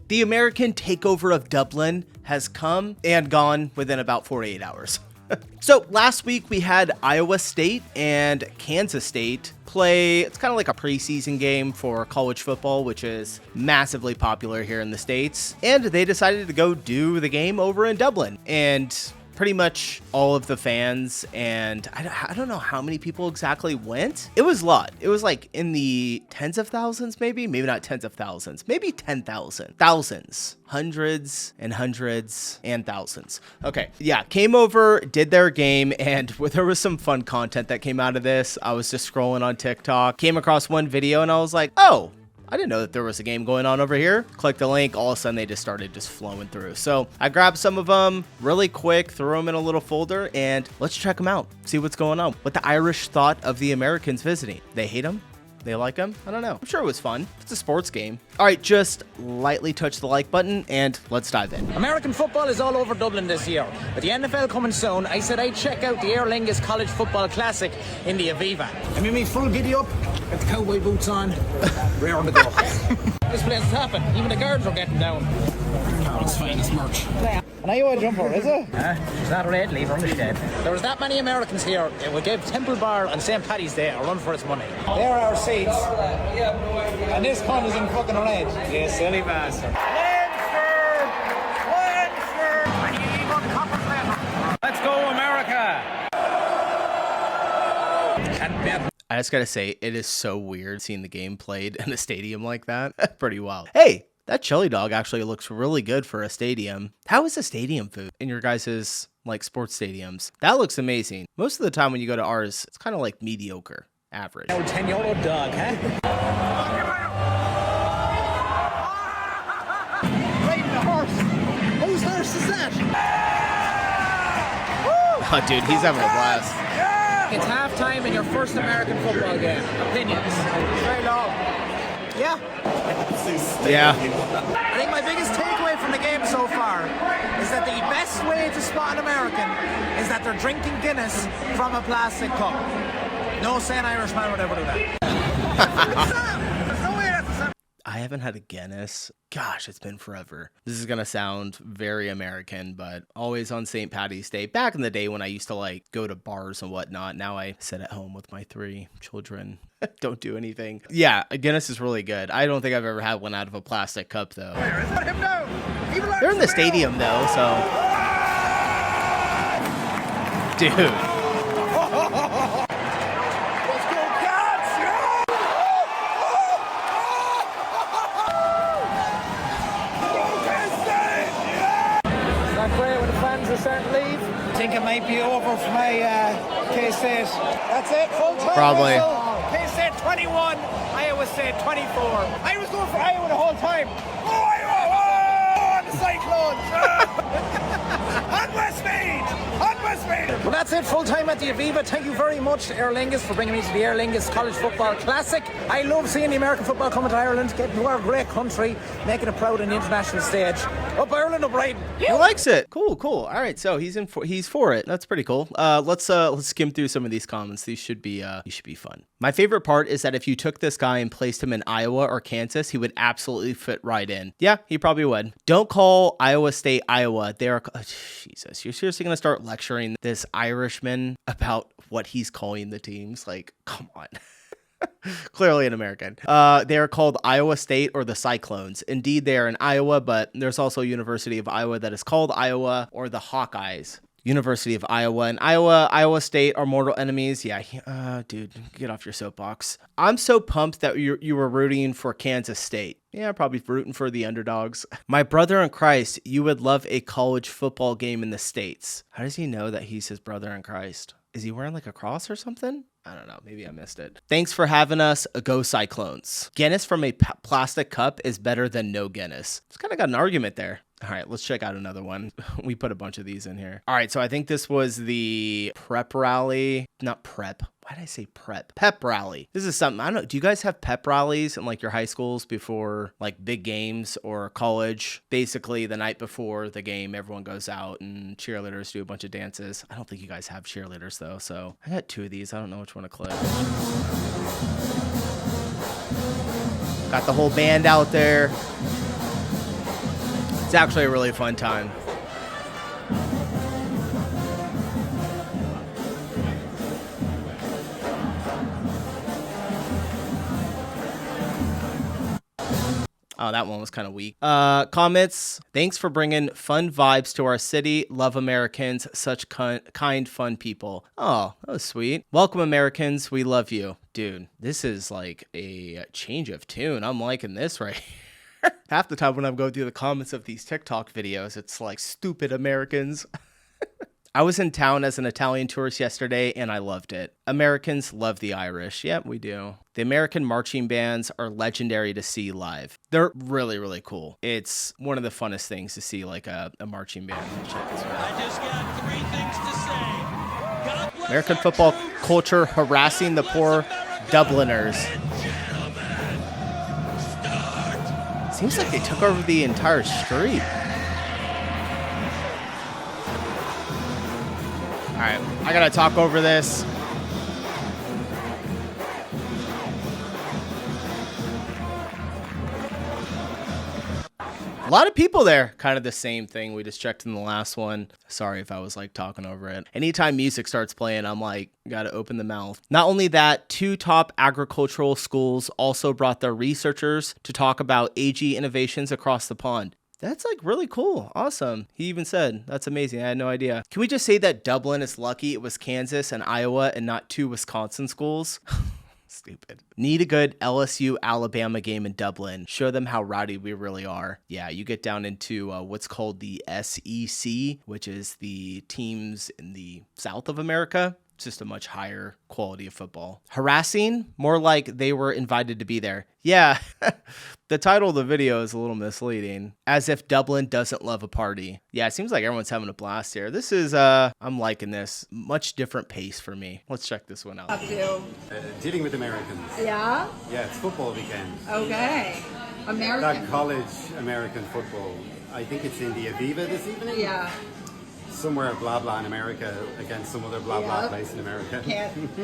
The American takeover of Dublin has come and gone within about 48 hours. So last week we had Iowa State and Kansas State play. It's kind of like a preseason game for college football, which is massively popular here in the States. And they decided to go do the game over in Dublin. And pretty much all of the fans, and I don't know how many people exactly went. It was a lot. It was like in the tens of thousands, maybe not tens of thousands, maybe 10,000, thousands, hundreds and hundreds and thousands. Okay, yeah, came over, did their game, and there was some fun content that came out of this. I was just scrolling on TikTok, came across one video, and I was like, oh, I didn't know that there was a game going on over here. Click the link, all of a sudden they just started flowing through. So I grabbed some of them really quick, threw them in a little folder, and let's check them out, see what's going on. What the Irish thought of the Americans visiting. They hate them? They like them? I don't know. I'm sure it was fun. It's a sports game. All right, just lightly touch the like button and let's dive in. American football is all over Dublin this year. With the NFL coming soon, I said I'd check out the Aer Lingus College Football Classic in the Aviva. I mean, me full giddy up, got the cowboy boots on, rare to go. This place is happening. Even the guards are getting down. Oh, it's fine, it's merch. An Iowa jumper, is it? She's not red, leave her on the shed. There was that many Americans here, it would give Temple Bar on St. Paddy's Day a run for its money. There are our seats. And this cunt is in fucking red. You silly bastard. Let's go, America! I just gotta say, it is so weird seeing the game played in a stadium like that. Pretty wild. Hey, that chili dog actually looks really good for a stadium. How is the stadium food in your guys' like sports stadiums? That looks amazing. Most of the time when you go to ours, it's kind of like mediocre, average. Old 10-year-old dog, huh? Riding the horse. Whose horse is that? Oh, dude, he's having a blast. It's halftime in your first American football game. Opinions? Very low. Yeah. Yeah. I think my biggest takeaway from the game so far is that the best way to spot an American is that they're drinking Guinness from a plastic cup. No sane Irishman would ever do that. I haven't had a Guinness. Gosh, it's been forever. This is going to sound very American, but always on St. Paddy's Day. Back in the day when I used to like go to bars and whatnot. Now I sit at home with my 3 children. Don't do anything. Yeah, a Guinness is really good. I don't think I've ever had one out of a plastic cup though. They're in the stadium though, so. Dude. Starting to leave. I think it might be over for my K-State. That's it, full time. Probably. K-State 21, Iowa State 24. I was going for Iowa the whole time. Oh, Iowa! Oh, the Cyclones! On Westmead! On Westmead! Well, that's it, full time at the Aviva. Thank you very much to Aer Lingus for bringing me to the Aer Lingus College Football Classic. I love seeing the American football coming to Ireland, getting to our great country, making it proud on the international stage. Up Ireland, up Brighton. He likes it. Cool. All right, so he's for it. That's pretty cool. Let's skim through some of these comments. These should be fun. My favorite part is that if you took this guy and placed him in Iowa or Kansas, he would absolutely fit right in. Yeah, he probably would. Don't call Iowa State Iowa. They're Jesus. You're seriously gonna start lecturing this Irishman about what he's calling the teams? Like, come on. Clearly an American. They are called Iowa State or the Cyclones. Indeed, they are in Iowa, but there's also University of Iowa that is called Iowa or the Hawkeyes. University of Iowa and Iowa State are mortal enemies. Yeah, dude, get off your soapbox. I'm so pumped that you were rooting for Kansas State. Yeah, probably rooting for the underdogs. My brother in Christ, you would love a college football game in the States. How does he know that he's his brother in Christ? Is he wearing like a cross or something? I don't know. Maybe I missed it. Thanks for having us. Go Cyclones. Guinness from a plastic cup is better than no Guinness. It's kind of got an argument there. All right, let's check out another one. We put a bunch of these in here. All right, so I think this was the prep rally. Not prep. Why did I say prep? Pep rally. This is something, I don't know. Do you guys have pep rallies in like your high schools before like big games or college? Basically the night before the game, everyone goes out and cheerleaders do a bunch of dances. I don't think you guys have cheerleaders though. So I got 2 of these. I don't know which one to click. Got the whole band out there. It's actually a really fun time. Oh, that one was kind of weak. Comments. Thanks for bringing fun vibes to our city. Love Americans. Such kind, fun people. Oh, that was sweet. Welcome, Americans. We love you. Dude, this is like a change of tune. I'm liking this right here. Half the time when I'm going through the comments of these TikTok videos, it's like stupid Americans. I was in town as an Italian tourist yesterday, and I loved it. Americans love the Irish. Yep, we do. The American marching bands are legendary to see live. They're really, really cool. It's one of the funnest things to see, like a marching band. Check this out. I just got 3 things to say. American football culture harassing the poor Dubliners. Seems like they took over the entire street. All right, I gotta talk over this. A lot of people there. Kind of the same thing we just checked in the last one. Sorry if I was like talking over it. Anytime music starts playing, I'm like, gotta open the mouth. Not only that, 2 top agricultural schools also brought their researchers to talk about AG innovations across the pond. That's like really cool. Awesome. He even said, that's amazing. I had no idea. Can we just say that Dublin is lucky it was Kansas and Iowa and not 2 Wisconsin schools? Stupid. Need a good LSU Alabama game in Dublin. Show them how rowdy we really are. Yeah, you get down into what's called the SEC, which is the teams in the South of America. It's just a much higher quality of football. Harassing? More like they were invited to be there. Yeah, the title of the video is a little misleading. As if Dublin doesn't love a party. Yeah, it seems like everyone's having a blast here. This is, I'm liking this. Much different pace for me. Let's check this one out. Dealing with Americans. Yeah? Yeah, it's football weekend. Okay. American. That college American football. I think it's in the Aviva this evening. Yeah. Somewhere blah blah in America against some other blah blah place in America.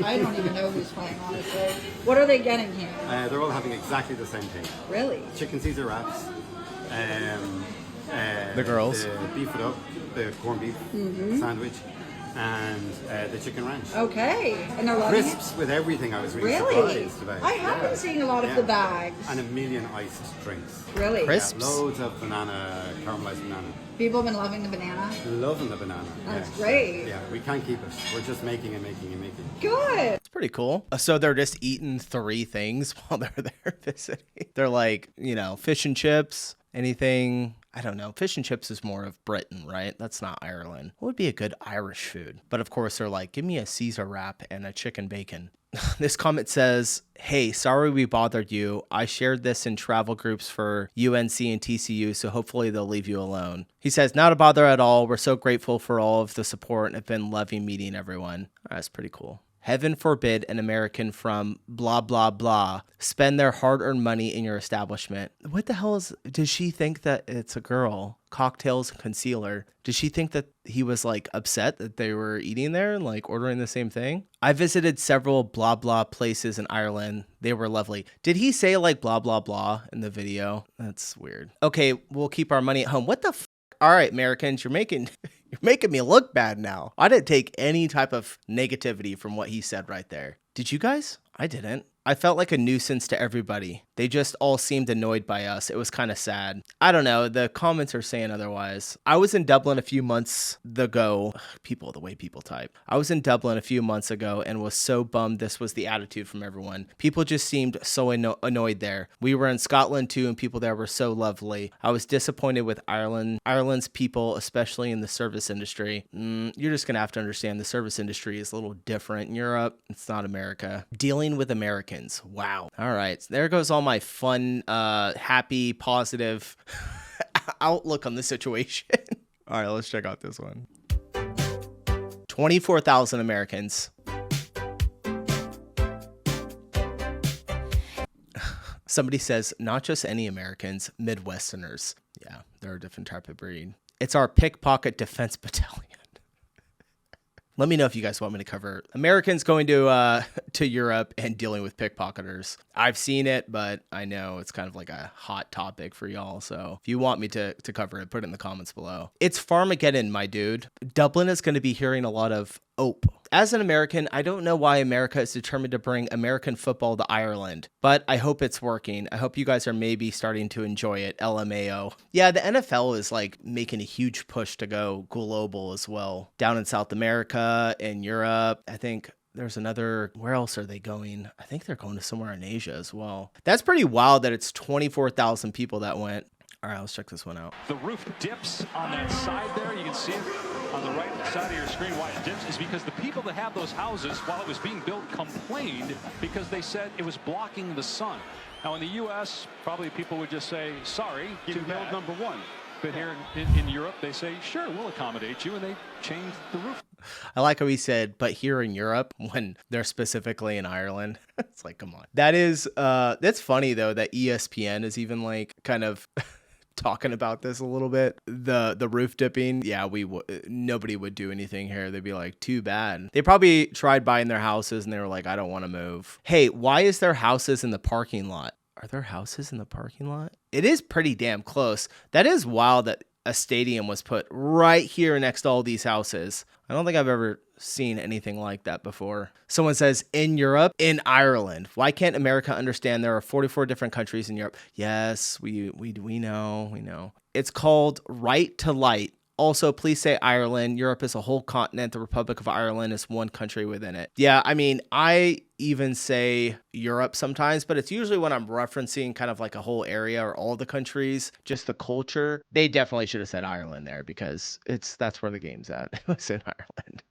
I don't even know who's playing, honestly. What are they getting here? They're all having exactly the same thing. Really? Chicken Caesar wraps. The girls. The beef it up, the corned beef sandwich, and the chicken ranch. Okay. And they're loving Crisps with everything. I was really surprised about. I haven't seen a lot of the bags. And 1,000,000 iced drinks. Really? Crisps? Yeah, loads of banana, caramelized banana. People have been loving the banana. Loving the banana. That's great. Yeah, we can't keep it. We're just making and making and making. Good. It's pretty cool. So they're just eating 3 things while they're there visiting. They're like, you know, fish and chips, anything. I don't know. Fish and chips is more of Britain, right? That's not Ireland. What would be a good Irish food? But of course, they're like, give me a Caesar wrap and a chicken bacon. This comment says, hey, sorry we bothered you. I shared this in travel groups for UNC and TCU, so hopefully they'll leave you alone. He says, not a bother at all. We're so grateful for all of the support and have been loving meeting everyone. That's pretty cool. Heaven forbid an American from blah, blah, blah spend their hard-earned money in your establishment. What the hell does she think that it's a girl? Cocktails and concealer. Does she think that he was like upset that they were eating there and like ordering the same thing? I visited several blah, blah places in Ireland. They were lovely. Did he say like blah, blah, blah in the video? That's weird. Okay, we'll keep our money at home. What the f? All right, Americans, you're making me look bad now. I didn't take any type of negativity from what he said right there. Did you guys? I didn't. I felt like a nuisance to everybody. They just all seemed annoyed by us. It was kind of sad. I don't know. The comments are saying otherwise. I was in Dublin a few months ago. The way people type. I was in Dublin a few months ago and was so bummed this was the attitude from everyone. People just seemed so annoyed there. We were in Scotland too, and people there were so lovely. I was disappointed with Ireland's people, especially in the service industry. You're just going to have to understand the service industry is a little different in Europe. It's not America. Dealing with Americans. Wow. All right. There goes all my fun, happy, positive outlook on the situation. All right, let's check out this one. 24,000 Americans. Somebody says, not just any Americans, Midwesterners. Yeah, they're a different type of breed. It's our pickpocket defense battalion. Let me know if you guys want me to cover Americans going to Europe and dealing with pickpocketers. I've seen it, but I know it's kind of like a hot topic for y'all. So if you want me to cover it, put it in the comments below. It's Farmageddon, my dude. Dublin is going to be hearing a lot of ope. As an American, I don't know why America is determined to bring American football to Ireland, but I hope it's working. I hope you guys are maybe starting to enjoy it. LMAO. Yeah, the NFL is like making a huge push to go global as well. Down in South America and Europe, I think there's another, where else are they going? I think they're going to somewhere in Asia as well. That's pretty wild that it's 24,000 people that went. All right, let's check this one out. The roof dips on that side there. You can see it on the right side of your screen. Why it dips is because the people that have those houses, while it was being built, complained because they said it was blocking the sun. Now, in the U.S., probably people would just say, sorry, to build number one. But here in Europe, they say, sure, we'll accommodate you, and they changed the roof. I like how he said, but here in Europe, when they're specifically in Ireland. It's like, come on. That is, that's funny, though, that ESPN is even like kind of talking about this a little bit. The roof dipping. Yeah, nobody would do anything here. They'd be like, too bad. They probably tried buying their houses and they were like, I don't want to move. Hey, why is there houses in the parking lot? Are there houses in the parking lot? It is pretty damn close. That is wild that a stadium was put right here next to all these houses. I don't think I've ever seen anything like that before. Someone says, in Europe, in Ireland. Why can't America understand there are 44 different countries in Europe? Yes, we know. It's called Right to Light. Also, please say Ireland. Europe is a whole continent. The Republic of Ireland is one country within it. Yeah, I mean, I even say Europe sometimes, but it's usually when I'm referencing kind of like a whole area or all the countries, just the culture. They definitely should have said Ireland there because that's where the game's at. It was in Ireland.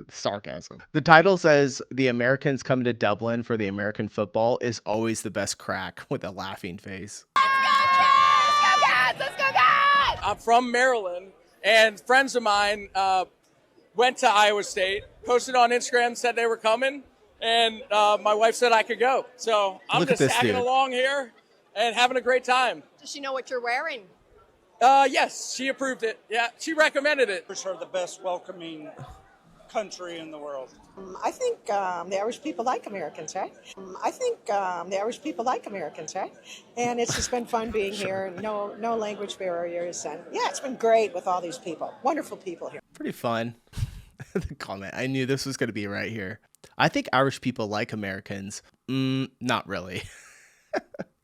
Sarcasm. The title says the Americans come to Dublin for the American football is always the best crack with a laughing face. Let's go Cats! Let's go Cats! I'm from Maryland, and friends of mine went to Iowa State, posted on Instagram, said they were coming, and my wife said I could go. So I'm just tagging along here and having a great time. Does she know what you're wearing? Yes, she approved it. Yeah, she recommended it. Are the best welcoming country in the world. I think the Irish people like Americans, right? And it's just been fun being here. No language barriers, and yeah, it's been great with all these people. Wonderful people here. Pretty fun. The comment. I knew this was going to be right here. I think Irish people like Americans. Not really.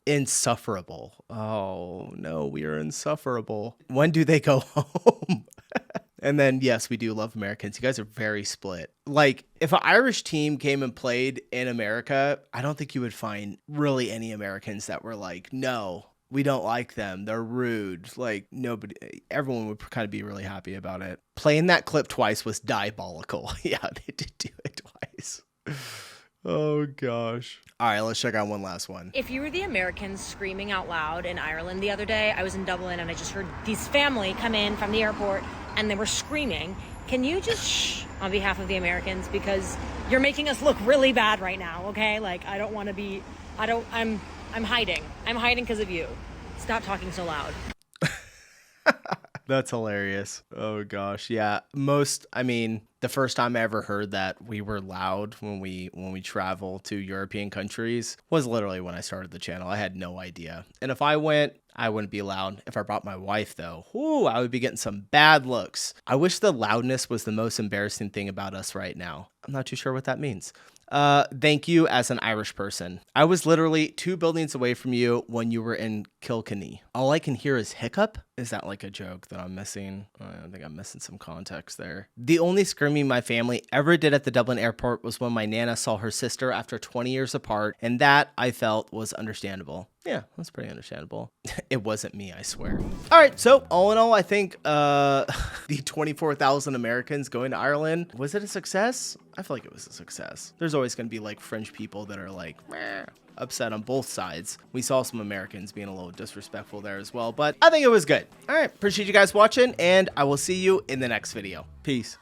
Insufferable. Oh no, we are insufferable. When do they go home? And then, yes, we do love Americans. You guys are very split. Like, if an Irish team came and played in America, I don't think you would find really any Americans that were like, no, we don't like them. They're rude. Like, everyone would kind of be really happy about it. Playing that clip twice was diabolical. Yeah, they did do it twice. Oh, gosh. All right, let's check out one last one. If you were the Americans screaming out loud in Ireland the other day, I was in Dublin and I just heard this family come in from the airport and they were screaming. Can you just shh on behalf of the Americans? Because you're making us look really bad right now, okay? Like, I don't want to be, I'm hiding. I'm hiding because of you. Stop talking so loud. That's hilarious. Oh gosh. Yeah. The first time I ever heard that we were loud when we travel to European countries was literally when I started the channel. I had no idea. And if I went, I wouldn't be loud. If I brought my wife though, I would be getting some bad looks. I wish the loudness was the most embarrassing thing about us right now. I'm not too sure what that means. Thank you as an Irish person. I was literally 2 buildings away from you when you were in Kilkenny. All I can hear is hiccup. Is that like a joke that I'm missing? I think I'm missing some context there. The only screaming my family ever did at the Dublin airport was when my Nana saw her sister after 20 years apart, and that I felt was understandable. Yeah, that's pretty understandable. It wasn't me, I swear. All right, so all in all, I think the 24,000 Americans going to Ireland, was it a success? I feel like it was a success. There's always going to be like fringe people that are like, meh, upset on both sides. We saw some Americans being a little disrespectful there as well, but I think it was good. All right, appreciate you guys watching, and I will see you in the next video. Peace.